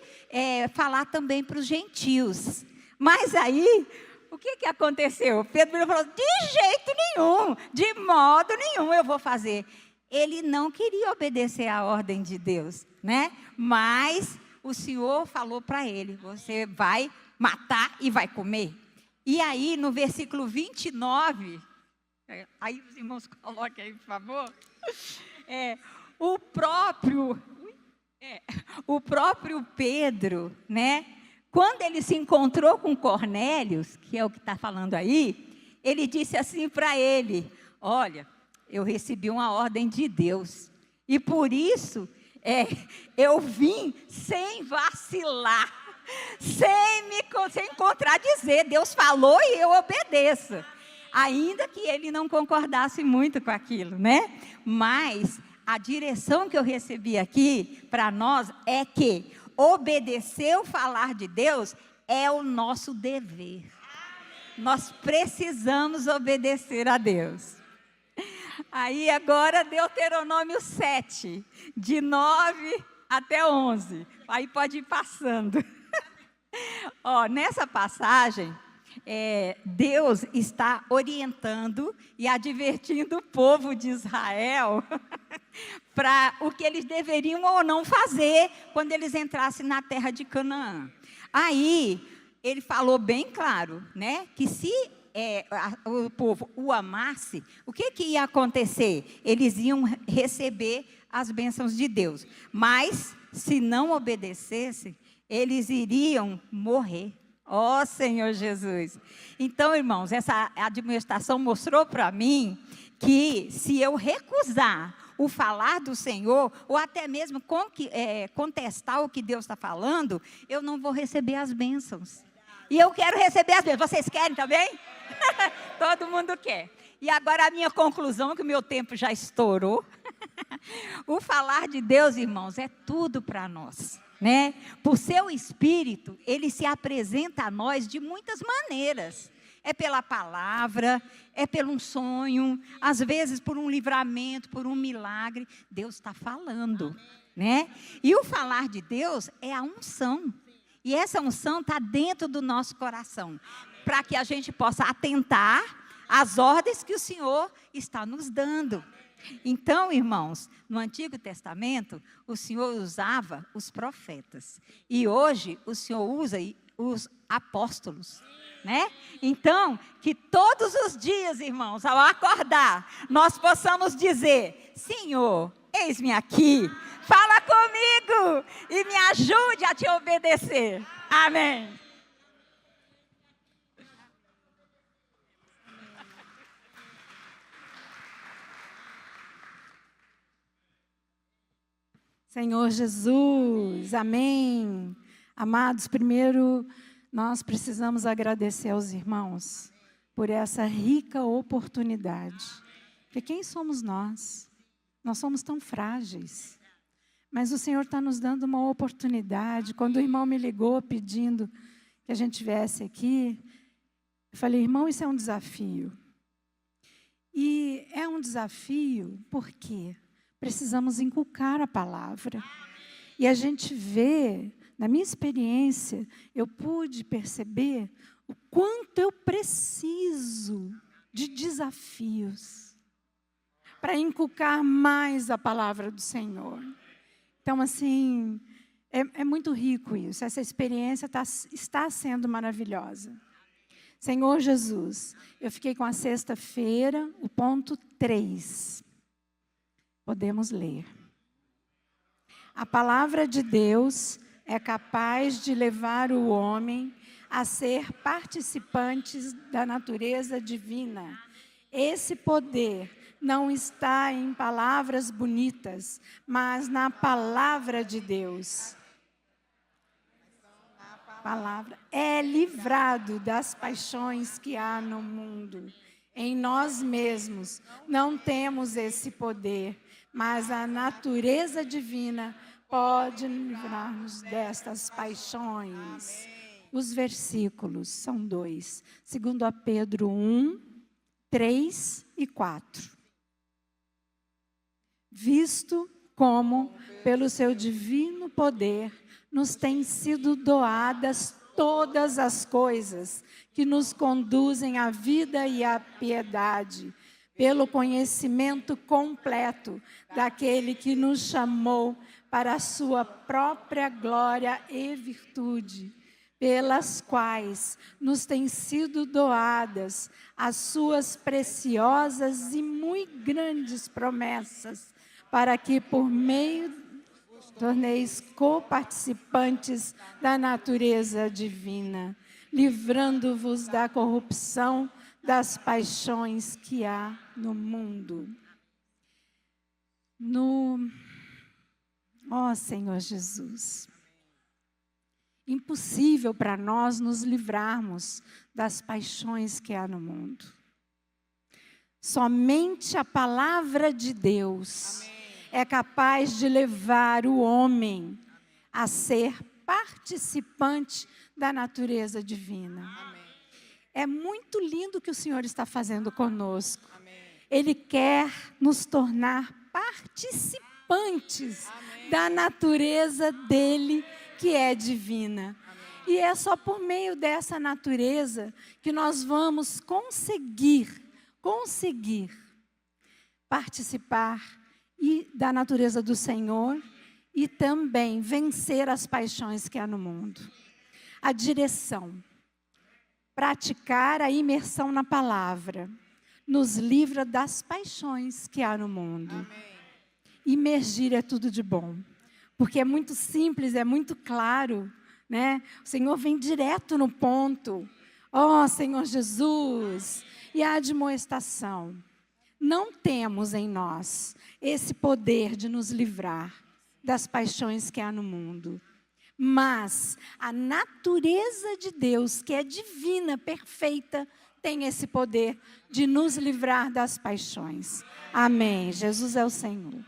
falar também para os gentios. Mas aí, o que aconteceu? Pedro falou: de jeito nenhum, de modo nenhum eu vou fazer. Ele não queria obedecer à ordem de Deus, né? Mas o Senhor falou para ele: você vai matar e vai comer. E aí, no versículo 29, aí os irmãos coloquem aí, por favor. O próprio Pedro, né? Quando ele se encontrou com Cornélio, que é o que está falando aí, ele disse assim para ele: olha, eu recebi uma ordem de Deus, e por isso eu vim sem vacilar, sem contradizer. Deus falou e eu obedeço. Ainda que ele não concordasse muito com aquilo, né? Mas a direção que eu recebi aqui para nós é que obedecer o falar de Deus é o nosso dever. Nós precisamos obedecer a Deus. Aí agora Deuteronômio 7, de 9 até 11. Aí pode ir passando. Nessa passagem, Deus está orientando e advertindo o povo de Israel para o que eles deveriam ou não fazer quando eles entrassem na terra de Canaã. Aí, ele falou bem claro, né, que se o povo o amasse, o que ia acontecer? Eles iam receber as bênçãos de Deus, mas se não obedecessem, eles iriam morrer. Ó Senhor Jesus. Então, irmãos, essa administração mostrou para mim que se eu recusar o falar do Senhor, ou até mesmo contestar o que Deus está falando, eu não vou receber as bênçãos. E eu quero receber as bênçãos. Vocês querem também? Todo mundo quer. E agora a minha conclusão, que o meu tempo já estourou. O falar de Deus, irmãos, é tudo para nós, né? Por seu Espírito, ele se apresenta a nós de muitas maneiras. É pela palavra, é pelo um sonho, às vezes por um livramento, por um milagre. Deus está falando, né? E o falar de Deus é a unção. E essa unção está dentro do nosso coração, para que a gente possa atentar às ordens que o Senhor está nos dando. Então, irmãos, no Antigo Testamento, o Senhor usava os profetas. E hoje, o Senhor usa os apóstolos, né? Então, que todos os dias, irmãos, ao acordar, nós possamos dizer: Senhor, eis-me aqui, fala comigo e me ajude a te obedecer. Amém. Senhor Jesus, amém. Amados, primeiro nós precisamos agradecer aos irmãos por essa rica oportunidade. Porque quem somos nós? Nós somos tão frágeis. Mas o Senhor está nos dando uma oportunidade. Quando o irmão me ligou pedindo que a gente viesse aqui, eu falei, irmão, isso é um desafio. E é um desafio porque precisamos inculcar a palavra. E a gente vê, na minha experiência, eu pude perceber o quanto eu preciso de desafios para inculcar mais a palavra do Senhor. Então, assim, é muito rico isso. Essa experiência está sendo maravilhosa. Senhor Jesus, eu fiquei com a sexta-feira, o ponto 3. Podemos ler. A palavra de Deus é capaz de levar o homem a ser participantes da natureza divina. Esse poder não está em palavras bonitas, mas na palavra de Deus. A palavra é livrado das paixões que há no mundo. Em nós mesmos não temos esse poder, mas a natureza divina pode livrar-nos destas paixões. Os versículos são 2. 2 Pedro 1, 3 e 4. Visto como, pelo seu divino poder, nos têm sido doadas todas as coisas que nos conduzem à vida e à piedade, pelo conhecimento completo daquele que nos chamou para a sua própria glória e virtude, pelas quais nos têm sido doadas as suas preciosas e muito grandes promessas, para que por meio torneis coparticipantes da natureza divina, livrando-vos da corrupção das paixões que há no mundo. Ó Senhor Jesus, impossível para nós nos livrarmos das paixões que há no mundo. Somente a palavra de Deus é capaz de levar o homem a ser participante da natureza divina. É muito lindo o que o Senhor está fazendo conosco. Ele quer nos tornar participantes da natureza dele, que é divina. E é só por meio dessa natureza que nós vamos conseguir participar da natureza do Senhor e também vencer as paixões que há no mundo. A direção, praticar a imersão na palavra, nos livra das paixões que há no mundo. Amém. Imergir é tudo de bom, porque é muito simples, é muito claro, né? O Senhor vem direto no ponto. Ó Senhor Jesus, e a admoestação. Não temos em nós esse poder de nos livrar das paixões que há no mundo. Mas a natureza de Deus, que é divina, perfeita, tem esse poder de nos livrar das paixões. Amém. Jesus é o Senhor.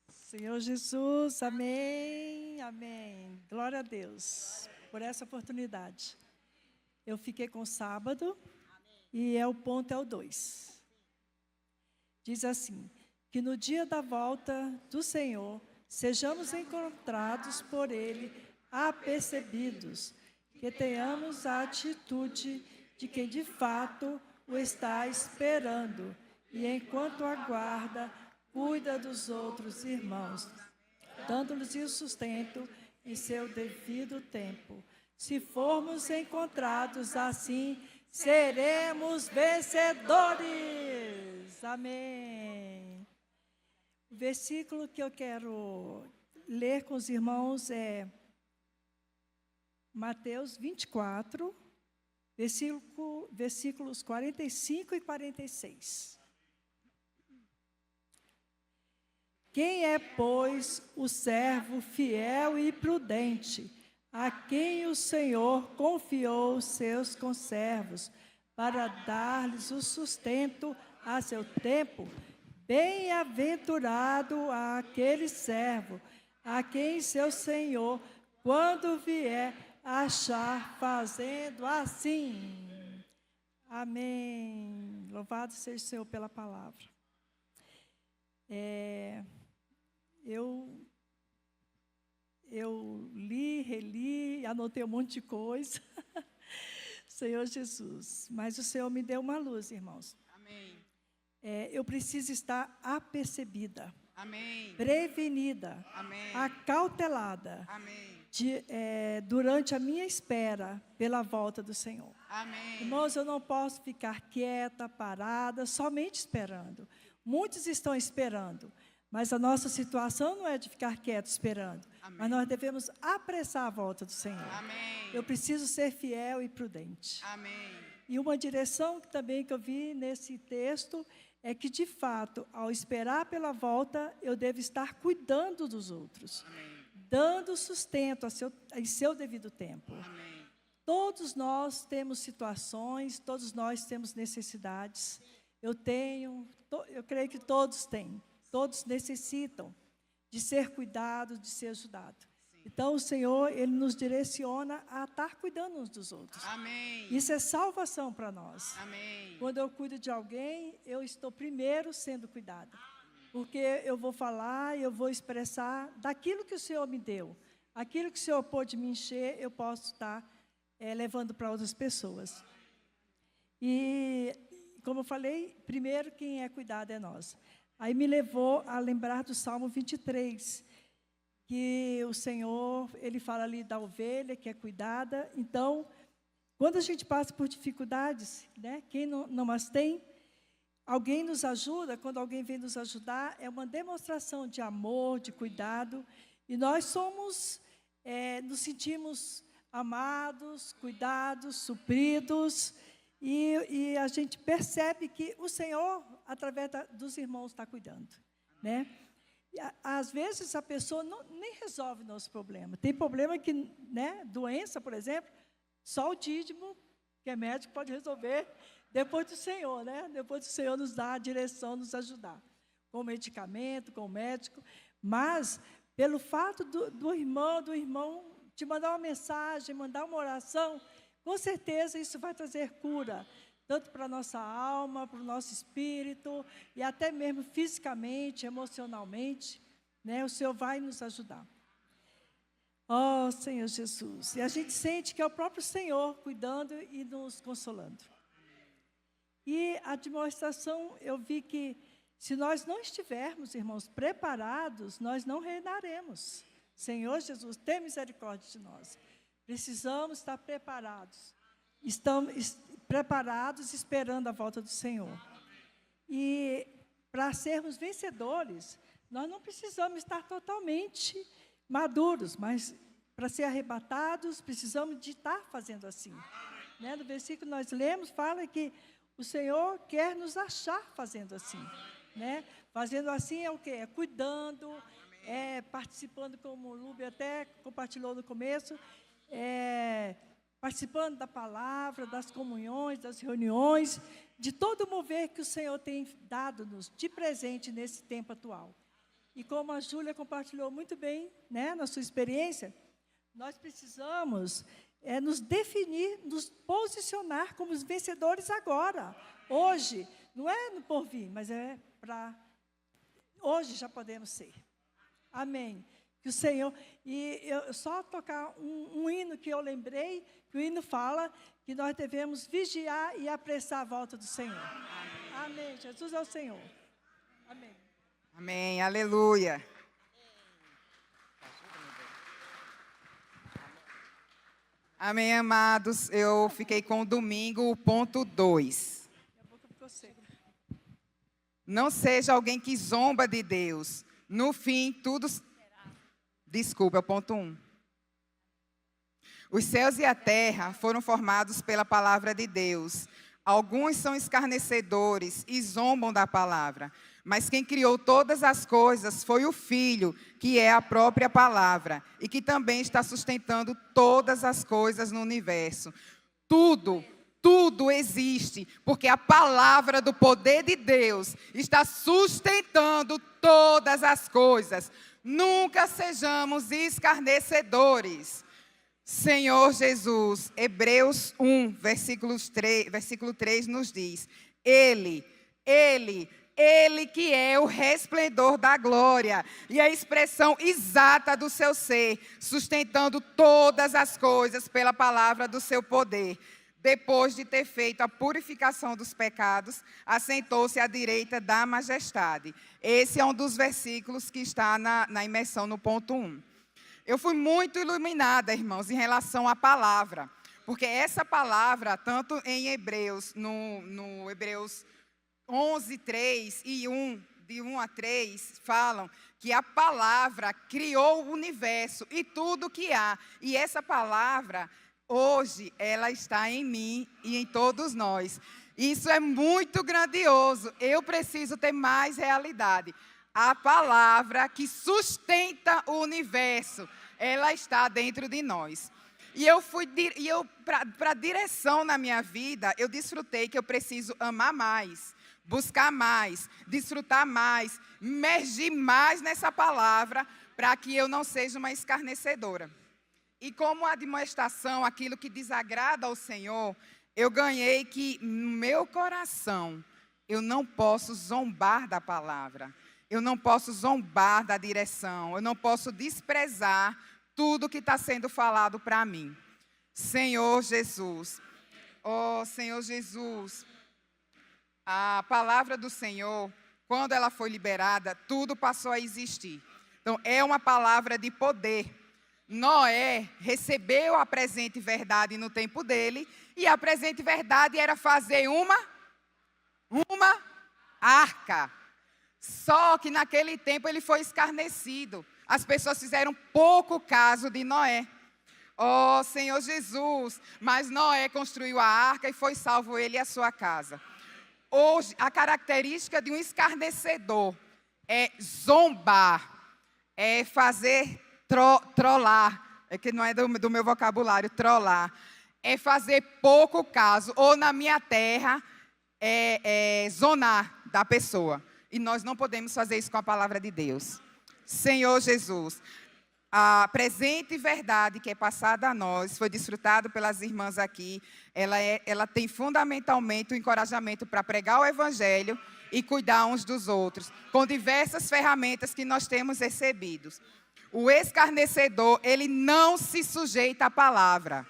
Senhor Jesus, amém, amém. Glória a Deus por essa oportunidade. Eu fiquei com o sábado e o ponto é o 2. Diz assim, que no dia da volta do Senhor, sejamos encontrados por Ele, apercebidos, que tenhamos a atitude de quem de fato o está esperando e enquanto aguarda, cuida dos outros irmãos, dando-lhes o sustento em seu devido tempo. Se formos encontrados assim, seremos vencedores. Amém. O versículo que eu quero ler com os irmãos é Mateus 24, versículos 45 e 46. Quem é, pois, o servo fiel e prudente, a quem o Senhor confiou os seus conservos, para dar-lhes o sustento a seu tempo? Bem-aventurado aquele servo, a quem seu Senhor, quando vier, achar fazendo assim. Amém. Louvado seja o Senhor pela palavra. Eu li, reli, anotei um monte de coisa. Senhor Jesus. Mas o Senhor me deu uma luz, irmãos. Amém. Eu preciso estar apercebida, Amém. prevenida, Amém. acautelada. Amém. Durante a minha espera pela volta do Senhor. Amém. Irmãos, eu não posso ficar quieta, parada, somente esperando. Muitos estão esperando, mas a nossa situação não é de ficar quieto esperando. Amém. Mas nós devemos apressar a volta do Senhor. Amém. Eu preciso ser fiel e prudente. Amém. E uma direção também que eu vi nesse texto é que, de fato, ao esperar pela volta, eu devo estar cuidando dos outros. Amém. Dando sustento em seu devido tempo. Amém. Todos nós temos situações, todos nós temos necessidades. Eu creio que todos têm. Todos necessitam de ser cuidados, de ser ajudados. Então, o Senhor, Ele nos direciona a estar cuidando uns dos outros. Amém. Isso é salvação para nós. Amém. Quando eu cuido de alguém, eu estou primeiro sendo cuidada. Porque eu vou falar, eu vou expressar daquilo que o Senhor me deu. Aquilo que o Senhor pôde me encher, eu posso estar levando para outras pessoas. E, como eu falei, primeiro quem é cuidado é nós. Aí me levou a lembrar do Salmo 23, que o Senhor, Ele fala ali da ovelha que é cuidada. Então, quando a gente passa por dificuldades, né, quem não as tem, alguém nos ajuda, quando alguém vem nos ajudar, é uma demonstração de amor, de cuidado. E nós nos sentimos amados, cuidados, supridos. E a gente percebe que o Senhor, através dos irmãos, está cuidando. Né? E, às vezes, a pessoa nem resolve nosso problema. Tem problema que, né, doença, por exemplo, só o dízimo, que é médico, pode resolver. Depois do Senhor, né? Depois do Senhor nos dar a direção, nos ajudar. Com o medicamento, com o médico. Mas, pelo fato do irmão te mandar uma mensagem, mandar uma oração, com certeza isso vai trazer cura. Tanto para a nossa alma, para o nosso espírito, e até mesmo fisicamente, emocionalmente. Né? O Senhor vai nos ajudar. Oh, Senhor Jesus. E a gente sente que é o próprio Senhor cuidando e nos consolando. E a demonstração, eu vi que se nós não estivermos, irmãos, preparados, nós não reinaremos. Senhor Jesus, tem misericórdia de nós. Precisamos estar preparados. Estamos preparados, esperando a volta do Senhor. E para sermos vencedores, nós não precisamos estar totalmente maduros, mas para ser arrebatados, precisamos de estar fazendo assim. Né? No versículo que nós lemos, fala que o Senhor quer nos achar fazendo assim. Né? Fazendo assim é o quê? É cuidando, participando, como o Lúbia até compartilhou no começo, participando da palavra, das comunhões, das reuniões, de todo o mover que o Senhor tem dado-nos de presente nesse tempo atual. E como a Júlia compartilhou muito bem, né, na sua experiência, nós precisamos nos definir, nos posicionar como os vencedores agora, hoje. Não é no porvir, mas é para... Hoje já podemos ser. Amém. Que o Senhor... E eu só tocar um hino que eu lembrei, que o hino fala que nós devemos vigiar e apressar a volta do Senhor. Amém. Amém. Jesus é o Senhor. Amém. Amém. Aleluia. Amém, amados. Eu fiquei com o domingo, o ponto 2. Não seja alguém que zomba de Deus. No fim, tudo... Desculpa, é o ponto 1. Os céus e a terra foram formados pela palavra de Deus. Alguns são escarnecedores e zombam da palavra. Mas quem criou todas as coisas foi o Filho, que é a própria palavra, e que também está sustentando todas as coisas no universo. Tudo existe, porque a palavra do poder de Deus está sustentando todas as coisas. Nunca sejamos escarnecedores. Senhor Jesus, Hebreus 1, versículo 3 nos diz: Ele que é o resplendor da glória e a expressão exata do seu ser, sustentando todas as coisas pela palavra do seu poder. Depois de ter feito a purificação dos pecados, assentou-se à direita da majestade. Esse é um dos versículos que está na imersão no ponto 1. Eu fui muito iluminada, irmãos, em relação à palavra, porque essa palavra, tanto em Hebreus, no Hebreus 11, 3 e 1, de 1 a 3, falam que a palavra criou o universo e tudo que há. E essa palavra, hoje, ela está em mim e em todos nós. Isso é muito grandioso. Eu preciso ter mais realidade. A palavra que sustenta o universo, ela está dentro de nós. E para a direção na minha vida, eu desfrutei que eu preciso amar mais, buscar mais, desfrutar mais, imergir mais nessa palavra, para que eu não seja uma escarnecedora. E como admoestação, aquilo que desagrada ao Senhor, eu ganhei que no meu coração, eu não posso zombar da palavra, eu não posso zombar da direção, eu não posso desprezar tudo que está sendo falado para mim. Senhor Jesus, oh Senhor Jesus, a palavra do Senhor, quando ela foi liberada, tudo passou a existir. Então, é uma palavra de poder. Noé recebeu a presente verdade no tempo dele, e a presente verdade era fazer uma arca. Só que naquele tempo ele foi escarnecido. As pessoas fizeram pouco caso de Noé. Oh, Senhor Jesus, mas Noé construiu a arca e foi salvo ele e a sua casa. Hoje, a característica de um escarnecedor é zombar, é fazer trollar, é que não é do meu vocabulário, trollar, é fazer pouco caso, ou na minha terra, zonar da pessoa. E nós não podemos fazer isso com a palavra de Deus. Senhor Jesus, a presente verdade que é passada a nós, foi desfrutado pelas irmãs aqui, ela tem fundamentalmente o encorajamento para pregar o Evangelho e cuidar uns dos outros, com diversas ferramentas que nós temos recebidos. O escarnecedor, ele não se sujeita à palavra.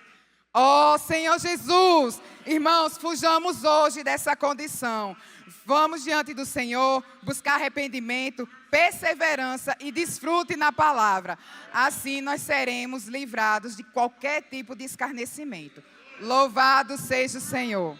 Oh, Senhor Jesus, irmãos, fujamos hoje dessa condição. Vamos diante do Senhor, buscar arrependimento, perseverança e desfrute na palavra. Assim nós seremos livrados de qualquer tipo de escarnecimento. Louvado seja o Senhor.